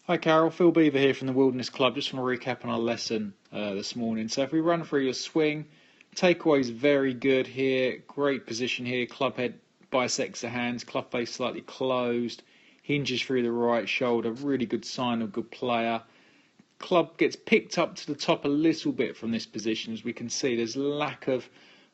Hi Carol, Phil Beever here from the Wilderness Club. Just want to recap on our lesson this morning. So if we run through your swing, takeaway is very good here. Great position here. Club head bisects the hands. Club face slightly closed. Hinges through the right shoulder. Really good sign of good player. Club gets picked up to the top a little bit from this position. As we can see, there's lack of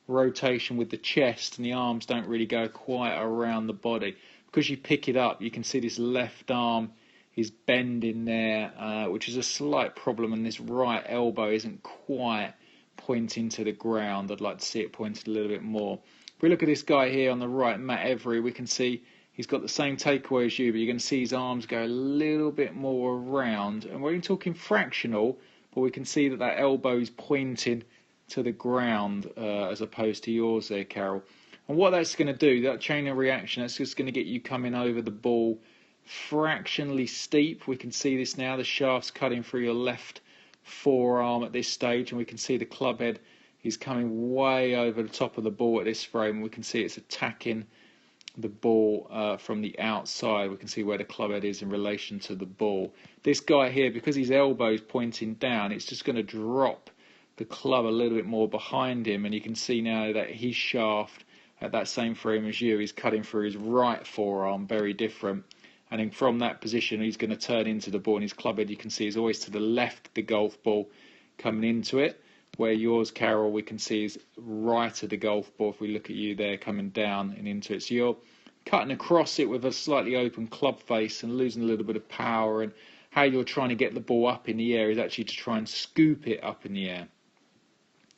rotation with the chest and the arms don't really go quite around the body. Because you pick it up, you can see this left arm is bending there, which is a slight problem, and this right elbow isn't quite pointing to the ground. I'd like to see it pointed a little bit more. If we look at this guy here on the right, Matt Every, we can see he's got the same takeaway as you, but you're going to see his arms go a little bit more around, and we're only talking fractional, but we can see that that elbow is pointing to the ground as opposed to yours there, Carol. And what that's going to do, that chain of reaction, that's just going to get you coming over the ball fractionally steep. We can see this now, the shaft's cutting through your left forearm at this stage, and we can see the club head is coming way over the top of the ball at this frame, and we can see it's attacking the ball from the outside. We can see where the club head is in relation to the ball. This guy here, because his elbow is pointing down, it's just going to drop the club a little bit more behind him, and you can see now that his shaft at that same frame as you is cutting through his right forearm, very different. And then from that position, he's going to turn into the ball, and his club head, you can see, is always to the left of the golf ball coming into it, where yours, Carol, we can see is right of the golf ball if we look at you there coming down and into it. So you're cutting across it with a slightly open club face and losing a little bit of power, and how you're trying to get the ball up in the air is actually to try and scoop it up in the air.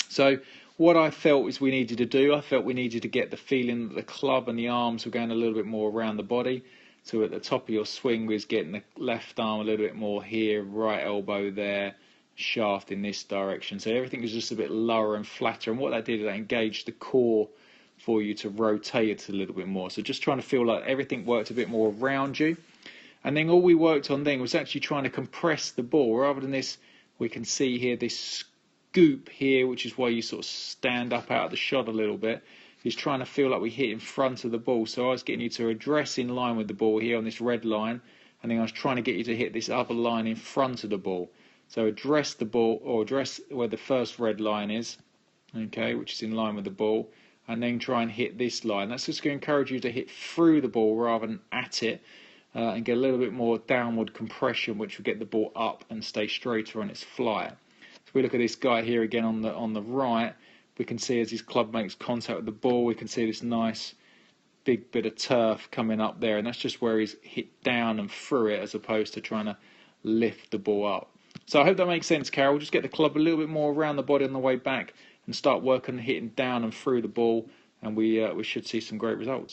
So what I felt is we needed to do, I felt we needed to get the feeling that the club and the arms were going a little bit more around the body. So at the top of your swing was getting the left arm a little bit more here, right elbow there, shaft in this direction. So everything was just a bit lower and flatter. And what that did, that engaged the core for you to rotate it a little bit more. So just trying to feel like everything worked a bit more around you. And then all we worked on then was actually trying to compress the ball. Rather than this, we can see here this scoop here, which is why you sort of stand up out of the shot a little bit. He's trying to feel like we hit in front of the ball. So I was getting you to address in line with the ball here on this red line, and then I was trying to get you to hit this other line in front of the ball. So address the ball, or address where the first red line is, okay, which is in line with the ball, and then try and hit this line. That's just going to encourage you to hit through the ball rather than at it, and get a little bit more downward compression, which will get the ball up and stay straighter on its flight. So we look at this guy here again on the right. We can see as his club makes contact with the ball, we can see this nice big bit of turf coming up there, and that's just where he's hit down and through it as opposed to trying to lift the ball up. So I hope that makes sense, Carol. Just get the club a little bit more around the body on the way back and start working hitting down and through the ball, and we should see some great results.